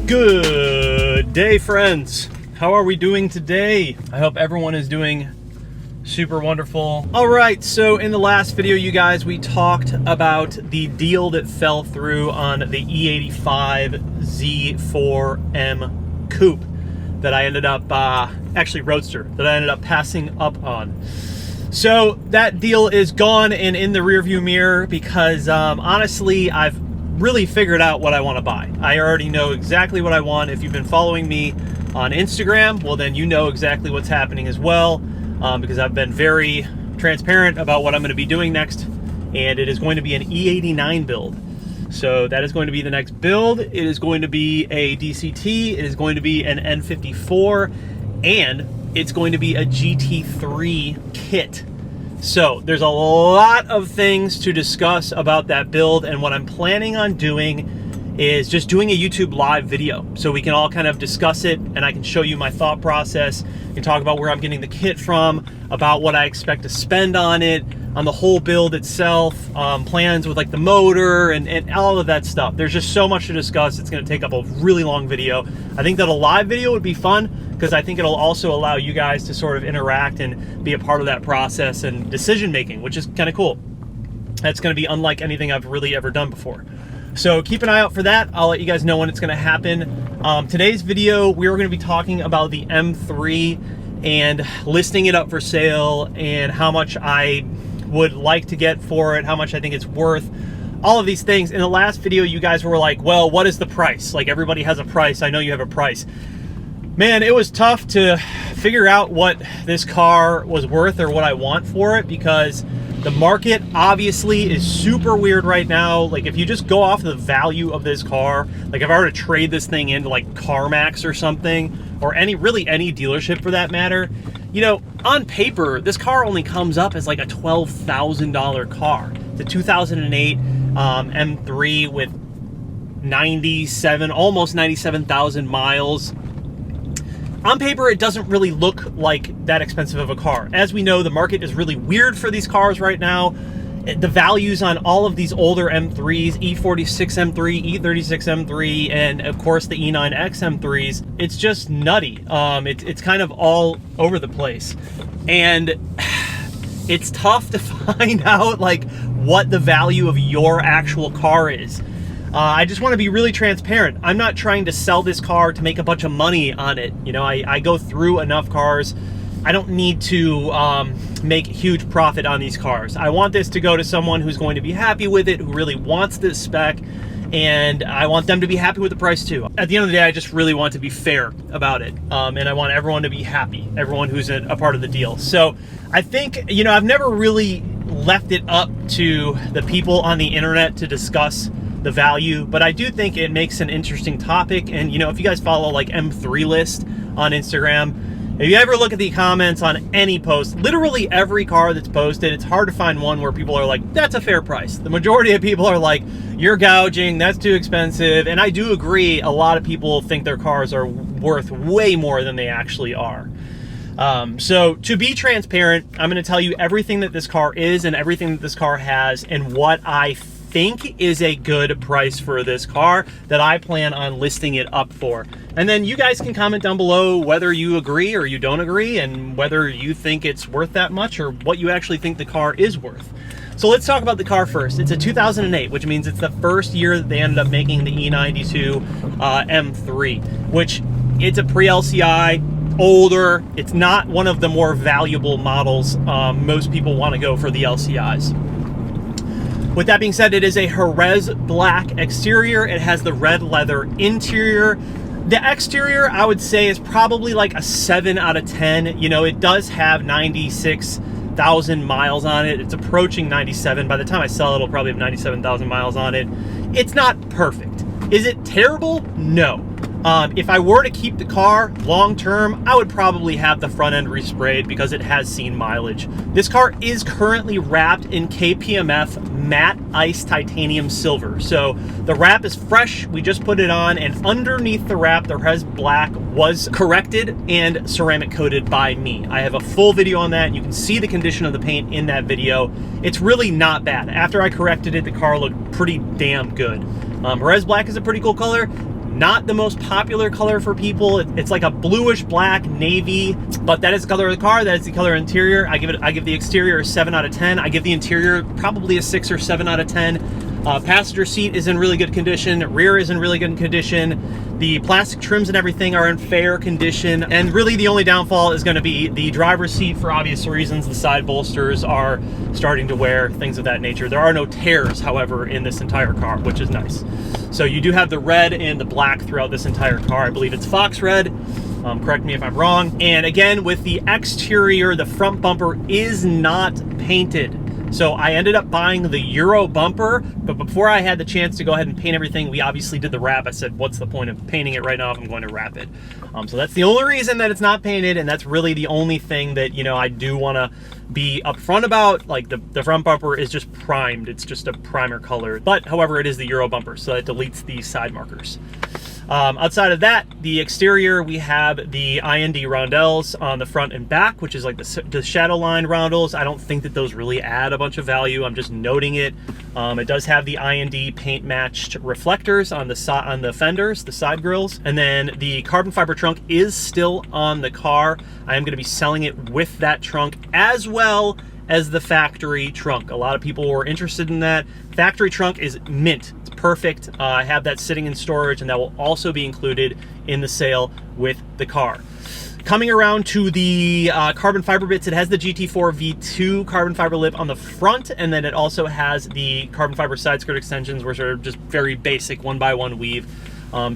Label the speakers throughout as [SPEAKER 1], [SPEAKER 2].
[SPEAKER 1] Good day, friends. How are we doing today? I hope everyone is doing super wonderful. All right, so in the last video, you guys, we talked about the deal that fell through on the E85 Z4M Coupe that I ended up, actually Roadster, that I ended up passing up on. So that deal is gone and in the rearview mirror because honestly, I've really figured out what I want to buy. I already know exactly what I want. If you've been following me on Instagram, well then you know exactly what's happening as well, because I've been very transparent about what I'm going to be doing next, and it is going to be an E89 build. So that is going to be the next build. It is going to be a DCT, it is going to be an N54, and it's going to be a GT3 kit. So there's a lot of things to discuss about that build, and what I'm planning on doing is just doing a YouTube live video so we can all kind of discuss it and I can show you my thought process and talk about where I'm getting the kit from, about what I expect to spend on it, on the whole build itself, plans with like the motor and all of that stuff. There's just so much to discuss. It's going to take up a really long video. I think that a live video would be fun because I think it'll also allow you guys to sort of interact and be a part of that process and decision making, which is kind of cool. That's going to be unlike anything I've really ever done before. So keep an eye out for that. I'll let you guys know when it's going to happen. Today's video, we're going to be talking about the M3 and listing it up for sale and how much I would like to get for it, how much I think it's worth, all of these things. In the last video, you guys were like, well, what is the price? Like, everybody has a price. I know you have a price. Man, it was tough to figure out what this car was worth or what I want for it because the market obviously is super weird right now. Like, if you just go off the value of this car, like if I were to trade this thing into like CarMax or something, or really any dealership for that matter, you know, on paper, this car only comes up as like a $12,000 car. It's a 2008 M3 with 97, almost 97,000 miles. On paper, it doesn't really look like that expensive of a car. As we know, the market is really weird for these cars right now. The values on all of these older M3s, E46 M3, E36 M3, and of course the E9X M3s, it's just nutty. It's kind of all over the place. And it's tough to find out like what the value of your actual car is. I just want to be really transparent. I'm not trying to sell this car to make a bunch of money on it. You know, I go through enough cars. I don't need to make huge profit on these cars. I want this to go to someone who's going to be happy with it, who really wants this spec, and I want them to be happy with the price too. At the end of the day, I just really want to be fair about it, and I want everyone to be happy, everyone who's a part of the deal. So I think, you know, I've never really left it up to the people on the internet to discuss the value, but I do think it makes an interesting topic. And you know, if you guys follow like M3 List on Instagram, if you ever look at the comments on any post, literally every car that's posted, it's hard to find one where people are like, that's a fair price. The majority of people are like, you're gouging, that's too expensive. And I do agree, a lot of people think their cars are worth way more than they actually are. So to be transparent, I'm going to tell you everything that this car is and everything that this car has and what I think is a good price for this car that I plan on listing it up for. And then you guys can comment down below whether you agree or you don't agree, and whether you think it's worth that much or what you actually think the car is worth. So let's talk about the car first. It's a 2008, which means it's the first year that they ended up making the E92 M3, which it's a pre-LCI, older. It's not one of the more valuable models. Most people want to go for the LCIs. With that being said, it is a Jerez black exterior. It has the red leather interior. The exterior, I would say, is probably like a 7 out of 10. You know, it does have 96,000 miles on it. It's approaching 97. By the time I sell it, it'll probably have 97,000 miles on it. It's not perfect. Is it terrible? No. If I were to keep the car long term, I would probably have the front end resprayed because it has seen mileage. This car is currently wrapped in KPMF matte ice titanium silver. So the wrap is fresh, we just put it on, and underneath the wrap, the Jerez black was corrected and ceramic coated by me. I have a full video on that. You can see the condition of the paint in that video. It's really not bad. After I corrected it, the car looked pretty damn good. Jerez black is a pretty cool color. Not the most popular color for people. It's like a bluish black navy, but that is the color of the car. That is the color interior. I give the exterior a 7 out of 10. I give the interior probably a 6 or 7 out of 10. Passenger seat is in really good condition. Rear is in really good condition. The plastic trims and everything are in fair condition. And really the only downfall is going to be the driver's seat for obvious reasons. The side bolsters are starting to wear, things of that nature. There are no tears, however, in this entire car, which is nice. So you do have the red and the black throughout this entire car. I believe it's Fox red. Correct me if I'm wrong. And again, with the exterior, the front bumper is not painted. So I ended up buying the Euro bumper, but before I had the chance to go ahead and paint everything, we obviously did the wrap. I said, what's the point of painting it right now if I'm going to wrap it? So that's the only reason that it's not painted, and that's really the only thing that, you know, I do want to be upfront about. Like the front bumper is just primed. It's just a primer color. But however, it is the Euro bumper, so it deletes the side markers. Outside of that, the exterior, we have the IND roundels on the front and back, which is like the shadow line roundels. I don't think that those really add a bunch of value. I'm just noting it. It does have the IND paint matched reflectors on the fenders, the side grills, and then the carbon fiber trunk is still on the car. I am going to be selling it with that trunk as well as the factory trunk. A lot of people were interested in that. Factory trunk is mint. It's perfect. I have that sitting in storage, and that will also be included in the sale with the car. Coming around to the carbon fiber bits, it has the GT4 V2 carbon fiber lip on the front, and then it also has the carbon fiber side skirt extensions, which are just very basic 1x1 weave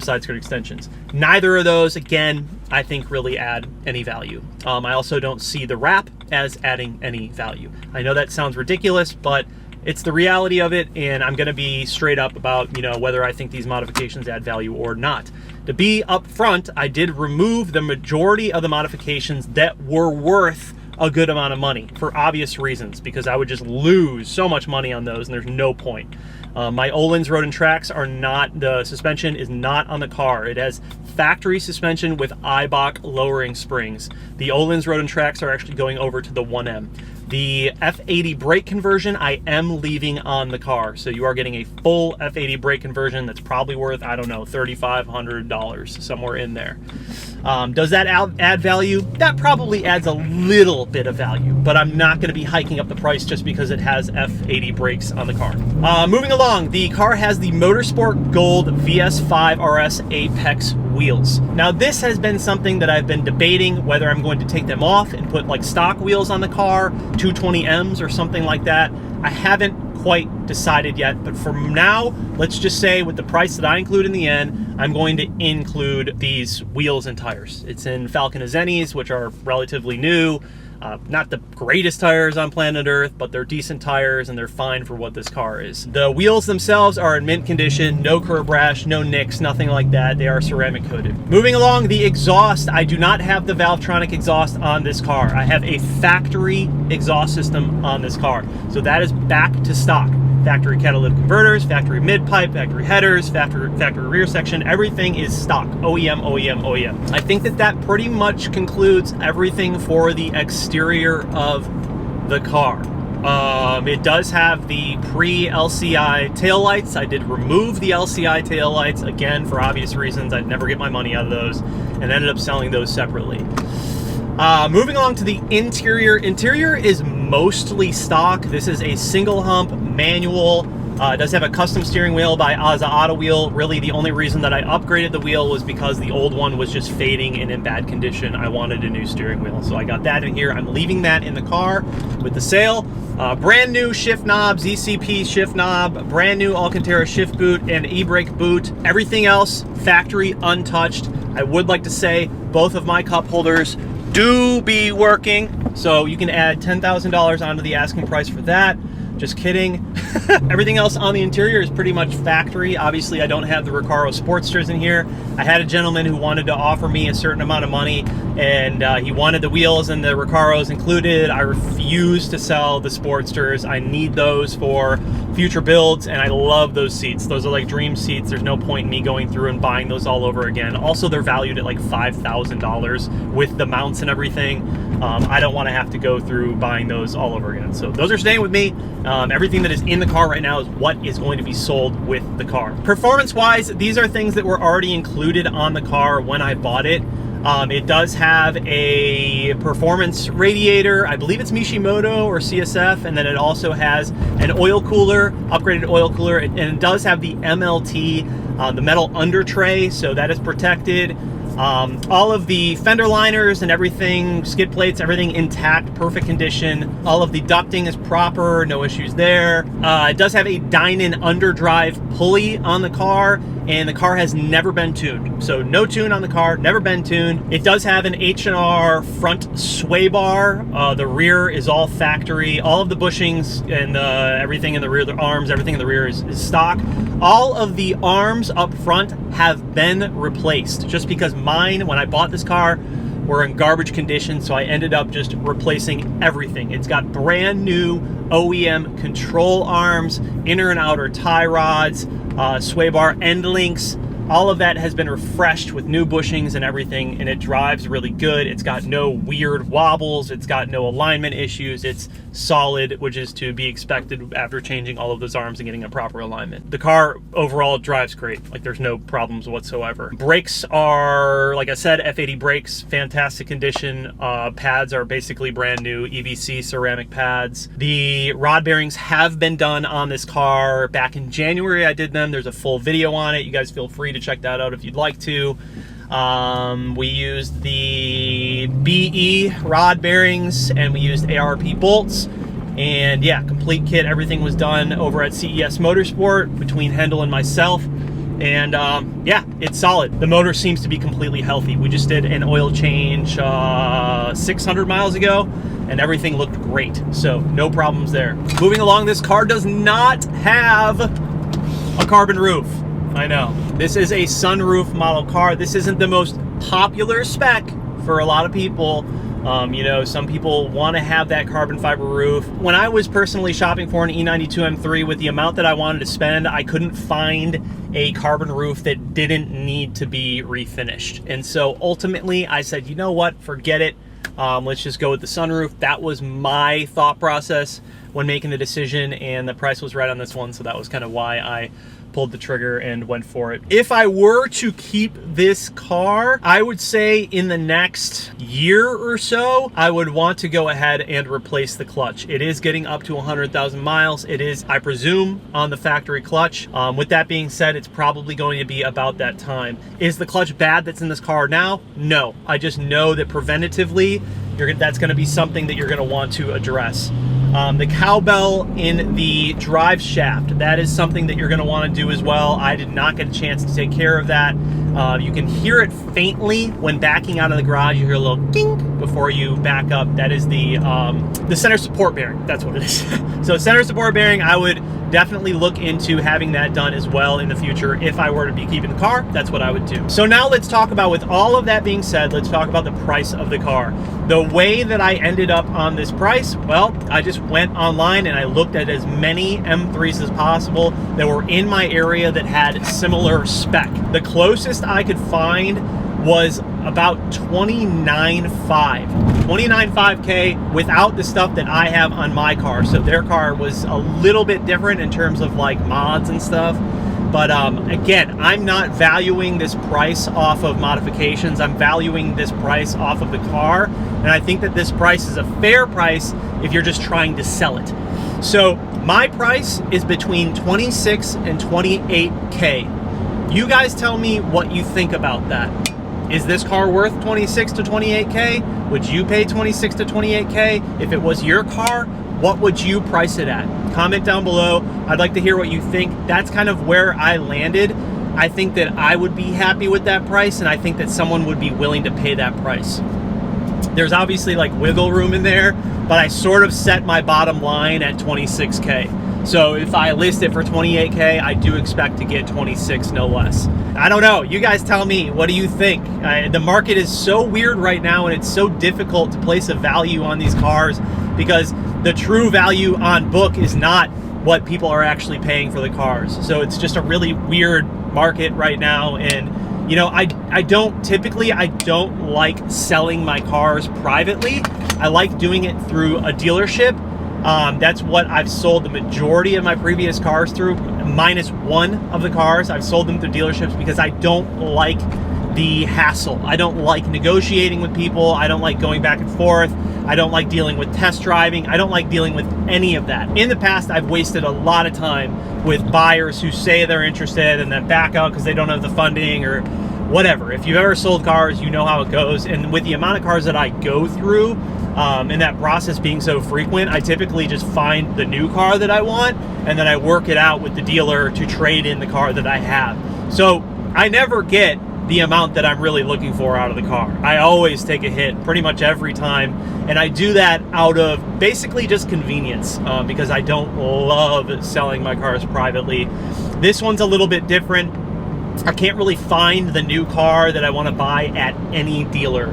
[SPEAKER 1] side skirt extensions. Neither of those, again, I think really add any value. I also don't see the wrap as adding any value. I know that sounds ridiculous, but it's the reality of it, and I'm going to be straight up about, you know, whether I think these modifications add value or not. To be upfront, I did remove the majority of the modifications that were worth a good amount of money for obvious reasons, because I would just lose so much money on those, and there's no point. My Öhlins Road and Tracks are not, the suspension is not on the car. It has factory suspension with Eibach lowering springs. The Öhlins Road and Tracks are actually going over to the 1M. The F80 brake conversion I am leaving on the car. So you are getting a full F80 brake conversion that's probably worth, I don't know, $3,500, somewhere in there. Does that add value? That probably adds a little bit of value, but I'm not going to be hiking up the price just because it has F80 brakes on the car. Moving along, the car has the Motorsport Gold VS5 RS Apex wheels. Now this has been something that I've been debating whether I'm going to take them off and put like stock wheels on the car, 220Ms or something like that. I haven't quite decided yet, but for now, let's just say with the price that I include in the end, I'm going to include these wheels and tires. It's in Falcon Azenis, which are relatively new. Not the greatest tires on planet Earth, but they're decent tires and they're fine for what this car is. The wheels themselves are in mint condition, no curb rash, no nicks, nothing like that. They are ceramic coated. Moving along, the exhaust, I do not have the Valvetronic exhaust on this car. I have a factory exhaust system on this car. So that is back to stock. Factory catalytic converters, factory mid-pipe, factory headers, factory rear section, everything is stock. OEM, OEM, OEM. I think that pretty much concludes everything for the exterior of the car. It does have the pre-LCI taillights. I did remove the LCI taillights, again, for obvious reasons. I'd never get my money out of those, and ended up selling those separately. Moving along to the interior. Interior is mostly stock. This is a single hump manual. It does have a custom steering wheel by Ozza Auto Wheel. Really, the only reason that I upgraded the wheel was because the old one was just fading and in bad condition. I wanted a new steering wheel, so I got that in here. I'm leaving that in the car with the sale. Brand new shift knob, ZCP shift knob, brand new Alcantara shift boot and e-brake boot. Everything else, factory untouched. I would like to say both of my cup holders do be working, so you can add $10,000 onto the asking price for that. Just kidding. Everything else on the interior is pretty much factory. Obviously, I don't have the Recaro Sportsters in here. I had a gentleman who wanted to offer me a certain amount of money, and he wanted the wheels and the Recaros included. I refuse to sell the Sportsters. I need those for future builds, and I love those seats. Those are like dream seats. There's no point in me going through and buying those all over again. Also, they're valued at like $5,000 with the mounts and everything. I don't want to have to go through buying those all over again. So those are staying with me. Everything that is in the car right now is what is going to be sold with the car. Performance-wise, these are things that were already included on the car when I bought it. It does have a performance radiator. I believe it's Mishimoto or CSF, and then it also has an oil cooler, upgraded oil cooler, and it does have the MLT, the metal under tray, so that is protected. All of the fender liners and everything, skid plates, everything intact, perfect condition. All of the ducting is proper, no issues there. It does have a Dynon underdrive pulley on the car, and the car has never been tuned. So no tune on the car, never been tuned. It does have an H&R front sway bar. The rear is all factory. All of the bushings and everything in the rear, the arms, everything in the rear is stock. All of the arms up front have been replaced, just because mine, when I bought this car, were in garbage condition, so I ended up just replacing everything. It's got brand new OEM control arms, inner and outer tie rods, sway bar end links. All of that has been refreshed with new bushings and everything, and it drives really good. It's got no weird wobbles. It's got no alignment issues. It's solid, which is to be expected after changing all of those arms and getting a proper alignment. The car overall drives great. Like, there's no problems whatsoever. Brakes are, like I said, F80 brakes, fantastic condition. Pads are basically brand new, EVC ceramic pads. The rod bearings have been done on this car. Back in January, I did them. There's a full video on it. You guys feel free to check that out if you'd like to. We used the BE rod bearings, and we used ARP bolts, and yeah, complete kit. Everything was done over at CES Motorsport between Hendel and myself, and yeah, it's solid. The motor seems to be completely healthy. We just did an oil change 600 miles ago, and everything looked great, so no problems there. Moving along, this car does not have a carbon roof. I know. This is a sunroof model car. This isn't the most popular spec for a lot of people. You know, some people want to have that carbon fiber roof. When I was personally shopping for an E92 M3 with the amount that I wanted to spend, I couldn't find a carbon roof that didn't need to be refinished. And so ultimately I said, you know what, forget it. Let's just go with the sunroof. That was my thought process when making the decision, and the price was right on this one, so that was kind of why I pulled the trigger and went for it. If I were to keep this car, I would say in the next year or so, I would want to go ahead and replace the clutch. It is getting up to 100,000 miles. It is, I presume, on the factory clutch. With that being said, it's probably going to be about that time. Is the clutch bad that's in this car now? No. I just know that preventatively, that's going to be something that you're going to want to address. The cowbell in the drive shaft, that is something that you're going to want to do as well. I did not get a chance to take care of that. You can hear it faintly when backing out of the garage. You hear a little ding before you back up. That is the center support bearing. That's what it is. So center support bearing, I would definitely look into having that done as well in the future. If I were to be keeping the car, that's what I would do. So now let's talk about, with all of that being said, let's talk about the price of the car. The way that I ended up on this price, well, I just went online and I looked at as many M3s as possible that were in my area that had similar spec. The closest I could find was about 29.5K without the stuff that I have on my car. So their car was a little bit different in terms of like mods and stuff. But again, I'm not valuing this price off of modifications. I'm valuing this price off of the car. And I think that this price is a fair price if you're just trying to sell it. So my price is between 26 and 28K. You guys tell me what you think about that. Is this car worth 26 to 28K? Would you pay 26 to 28K? If it was your car, what would you price it at? Comment down below. I'd like to hear what you think. That's kind of where I landed. I think that I would be happy with that price, and I think that someone would be willing to pay that price. There's obviously like wiggle room in there, but I sort of set my bottom line at 26K. So if I list it for 28K, I do expect to get 26, no less. I don't know. You guys tell me. What do you think? The market is so weird right now, and it's so difficult to place a value on these cars because the true value on book is not what people are actually paying for the cars. So it's just a really weird market right now. And you know, I don't like selling my cars privately. I like doing it through a dealership. That's what I've sold the majority of my previous cars through, minus one of the cars. I've sold them through dealerships because I don't like the hassle. I don't like negotiating with people. I don't like going back and forth. I don't like dealing with test driving. I don't like dealing with any of that. In the past, I've wasted a lot of time with buyers who say they're interested and then back out because they don't have the funding or whatever. If you've ever sold cars, you know how it goes. And with the amount of cars that I go through, and that process being so frequent, I typically just find the new car that I want, and then I work it out with the dealer to trade in the car that I have. So I never get the amount that I'm really looking for out of the car. I always take a hit pretty much every time, and I do that out of basically just convenience, because I don't love selling my cars privately. This one's a little bit different. I can't really find the new car that I want to buy at any dealer.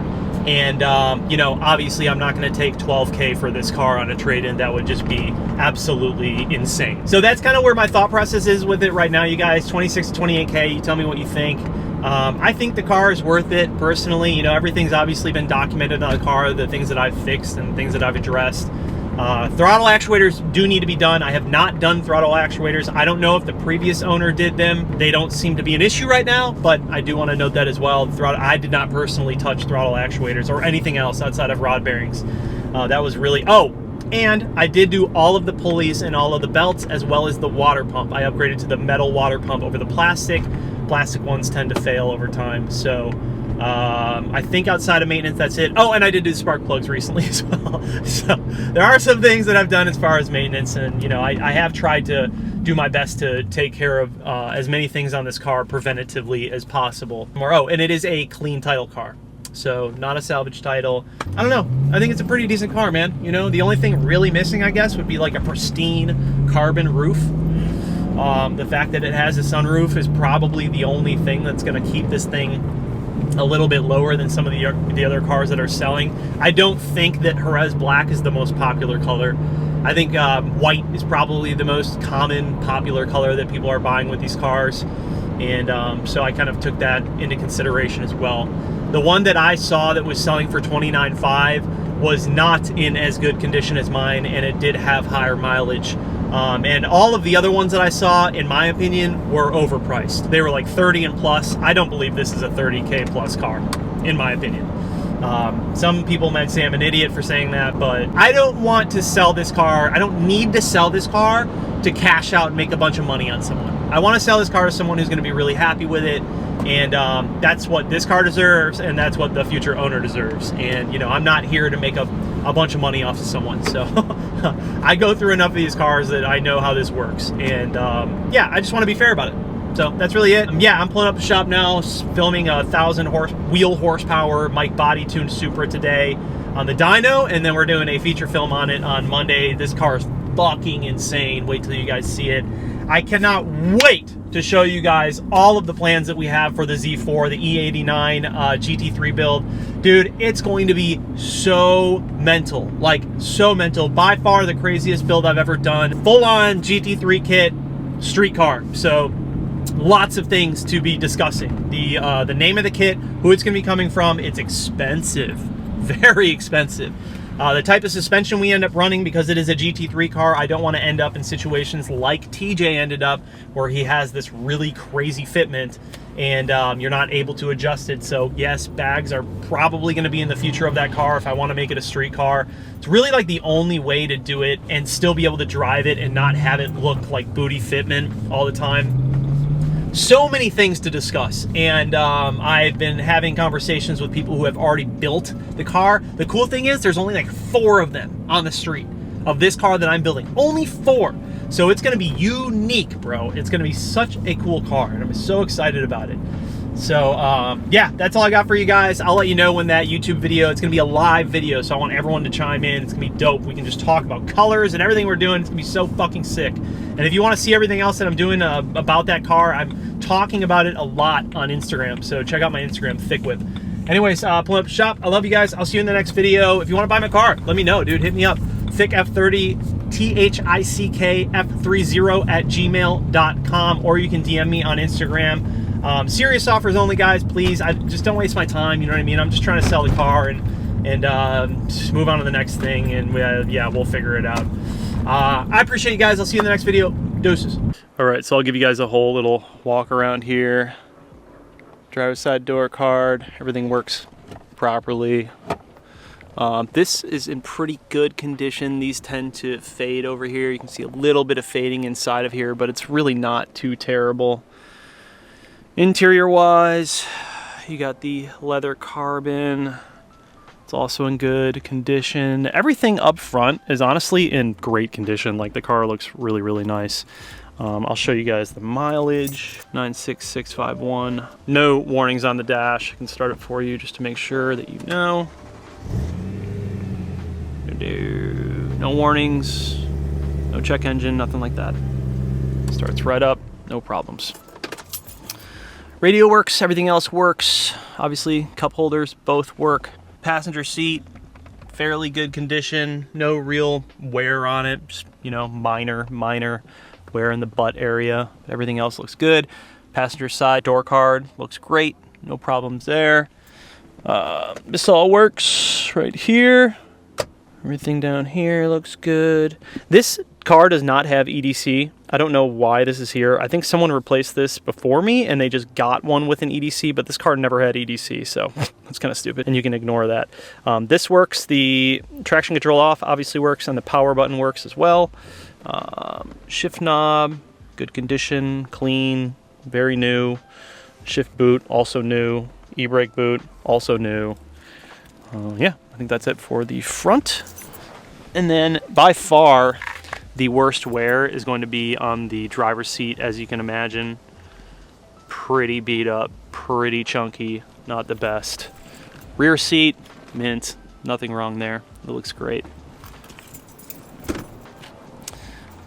[SPEAKER 1] And, you know, obviously I'm not going to take $12K for this car on a trade-in. That would just be absolutely insane. So that's kind of where my thought process is with it right now, you guys. 26 to 28K, you tell me what you think. I think the car is worth it, personally. You know, everything's obviously been documented on the car, the things that I've fixed and things that I've addressed. Throttle actuators do need to be done. I have not done throttle actuators. I don't know if the previous owner did them. They don't seem to be an issue right now, but I do want to note that as well. I did not personally touch throttle actuators or anything else outside of rod bearings. That was really... Oh, and I did do all of the pulleys and all of the belts as well as the water pump. I upgraded to the metal water pump over the plastic. Plastic ones tend to fail over time, so... I think outside of maintenance, that's it. Oh, and I did do spark plugs recently as well. So there are some things that I've done as far as maintenance, and you know, I have tried to do my best to take care of as many things on this car preventatively as possible. Oh, and it is a clean title car, so not a salvage title. I don't know. I think it's a pretty decent car, man. You know, the only thing really missing, I guess, would be like a pristine carbon roof. The fact that it has a sunroof is probably the only thing that's going to keep this thing a little bit lower than some of the other cars that are selling. I don't think that Jerez Black is the most popular color. I think white is probably the most common popular color that people are buying with these cars, and so I kind of took that into consideration as well. The one that I saw that was selling for $29,500 was not in as good condition as mine, and it did have higher mileage. And all of the other ones that I saw, in my opinion, were overpriced. They were like 30 and plus. I don't believe this is a 30K plus car, in my opinion. Some people might say I'm an idiot for saying that, but I don't want to sell this car. I don't need to sell this car to cash out and make a bunch of money on someone. I want to sell this car to someone who's going to be really happy with it, and that's what this car deserves, and that's what the future owner deserves. And you know, I'm not here to make a bunch of money off of someone, so I go through enough of these cars that I know how this works, and yeah, I just want to be fair about it. So that's really it. Yeah, I'm pulling up the shop now, filming a 1,000 wheel horsepower Mike body tuned Supra today on the dyno, and then we're doing a feature film on it on Monday. This car is fucking insane. Wait till you guys see it. I cannot wait to show you guys all of the plans that we have for the Z4, the E89 GT3 build. Dude, it's going to be so mental, like so mental. By far the craziest build I've ever done. Full-on GT3 kit, street car. So lots of things to be discussing. The name of the kit, who it's going to be coming from. It's expensive, very expensive. The type of suspension we end up running, because it is a GT3 car, I don't want to end up in situations like TJ ended up, where he has this really crazy fitment and you're not able to adjust it. So yes, bags are probably going to be in the future of that car if I want to make it a street car. It's really like the only way to do it and still be able to drive it and not have it look like booty fitment all the time. So many things to discuss, and I've been having conversations with people who have already built the car. The cool thing is there's only like 4 of them on the street of this car that I'm building. Only 4. So it's going to be unique, bro. It's going to be such a cool car, and I'm so excited about it. So yeah, that's all I got for you guys. I'll let you know when that YouTube video, it's going to be a live video, so I want everyone to chime in. It's going to be dope. We can just talk about colors and everything we're doing. It's going to be so fucking sick. And if you want to see everything else that I'm doing about that car, I'm talking about it a lot on Instagram, so check out my Instagram, Thick Whip. Anyways, pull up shop. I love you guys. I'll see you in the next video. If you want to buy my car, let me know, dude. Hit me up. thick F30, THICKF30@gmail.com, or you can DM me on Instagram. Serious offers only, guys, please. I just don't waste my time, you know what I mean? I'm just trying to sell the car and just move on to the next thing, and yeah, we'll figure it out. I appreciate you guys. I'll see you in the next video. Deuces. All right, so I'll give you guys a whole little walk around here. Driver's side door card, everything works properly. This is in pretty good condition. These tend to fade over here. You can see a little bit of fading inside of here, but it's really not too terrible. Interior wise, you got the leather carbon. It's also in good condition. Everything up front is honestly in great condition. Like, the car looks really, really nice. I'll show you guys the mileage, 96651. No warnings on the dash. I can start it for you just to make sure that you know. No warnings, no check engine, nothing like that. Starts right up, no problems. Radio works, everything else works. Obviously, cup holders both work. Passenger seat, fairly good condition. No real wear on it, just, you know, minor wear in the butt area. Everything else looks good. Passenger side door card looks great. No problems there. This all works right here. Everything down here looks good. This car does not have EDC. I don't know why this is here. I think someone replaced this before me and they just got one with an EDC, but this car never had EDC, so that's kind of stupid, and you can ignore that. This works. The traction control off obviously works, and the power button works as well. Shift knob, good condition, clean, very new. Shift boot, also new. E-brake boot, also new. Yeah, I think that's it for the front. And then by far the worst wear is going to be on the driver's seat, as you can imagine. Pretty beat up, pretty chunky, not the best. Rear seat, mint, nothing wrong there. It looks great.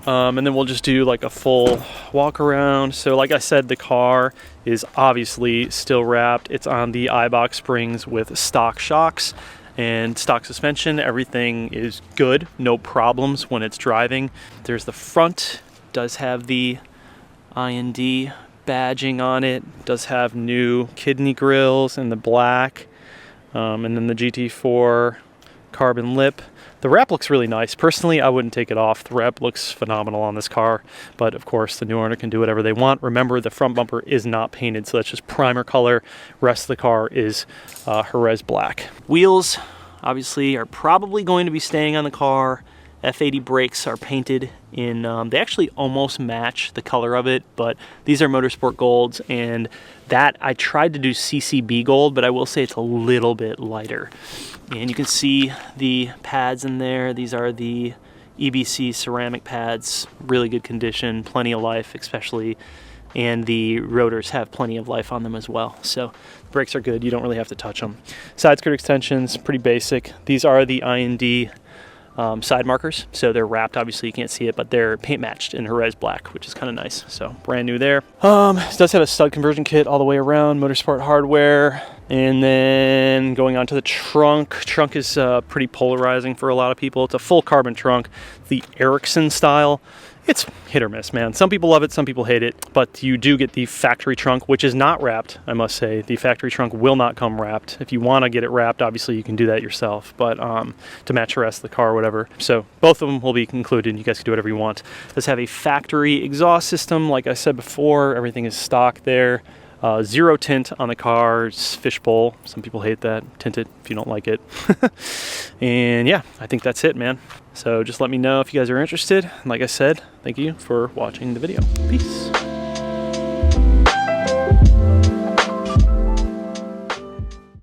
[SPEAKER 1] And then we'll just do like a full walk around. So like I said, the car is obviously still wrapped. It's on the iBox springs with stock shocks and stock suspension. Everything is good, no problems when it's driving. There's the front, does have the IND badging on it, does have new kidney grills in the black, and then the GT4 carbon lip. The wrap looks really nice. Personally, I wouldn't take it off. The wrap looks phenomenal on this car, but of course the new owner can do whatever they want. Remember, the front bumper is not painted, so that's just primer color. Rest of the car is Jerez black. Wheels obviously are probably going to be staying on the car. F80 brakes are painted in, they actually almost match the color of it, but these are Motorsport Golds, and that I tried to do CCB Gold, but I will say it's a little bit lighter. And you can see the pads in there. These are the EBC ceramic pads, really good condition, plenty of life especially, and the rotors have plenty of life on them as well. So the brakes are good, you don't really have to touch them. Side skirt extensions, pretty basic. These are the IND side markers, so they're wrapped. Obviously you can't see it, but they're paint matched in Jerez black, which is kind of nice. So brand new there. It does have a stud conversion kit all the way around, Motorsport hardware. And then going on to the trunk. Trunk is pretty polarizing for a lot of people. It's a full carbon trunk, the Ericsson style. It's hit or miss, man. Some people love it, some people hate it, but you do get the factory trunk, which is not wrapped, I must say. The factory trunk will not come wrapped. If you want to get it wrapped, obviously you can do that yourself, but to match the rest of the car or whatever. So both of them will be included. You guys can do whatever you want. Does have a factory exhaust system, like I said before. Everything is stock there. Zero tint on the car. It's fishbowl. Some people hate that. Tint it if you don't like it. And yeah, I think that's it, man. So just let me know if you guys are interested. And like I said, thank you for watching the video. Peace.